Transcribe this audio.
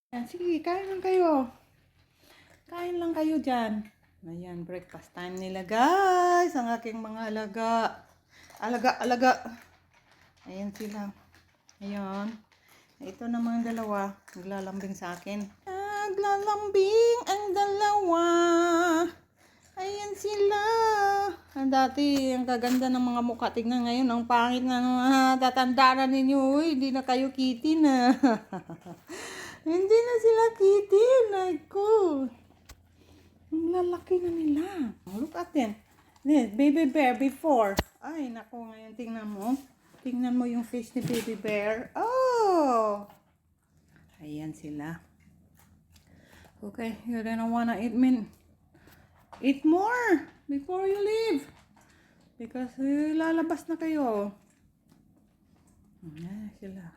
Yan, sige, kain lang kayo. Kain lang kayo dyan. Ayan, breakfast time nila guys. Ang aking mga alaga. Alaga. Ayan sila. Ayan. Ito namang dalawa. Naglalambing sa akin. Naglalambing ang dalawa. Ayan sila. Dati, ang kaganda ng mga mukha. Tingnan ngayon, ang pangit na tatanda na ninyo. Uy, hindi na kayo kitty na. Hindi na sila kitty. Naku. Ang lalaki na nila. Look at them. This baby bear before. Ay, naku. Ngayon, tingnan mo. Tingnan mo yung face ni baby bear. Oh! Ayan sila. Okay, you're gonna wanna eat more before you leave. Because lalabas na kayo. Ayan sila.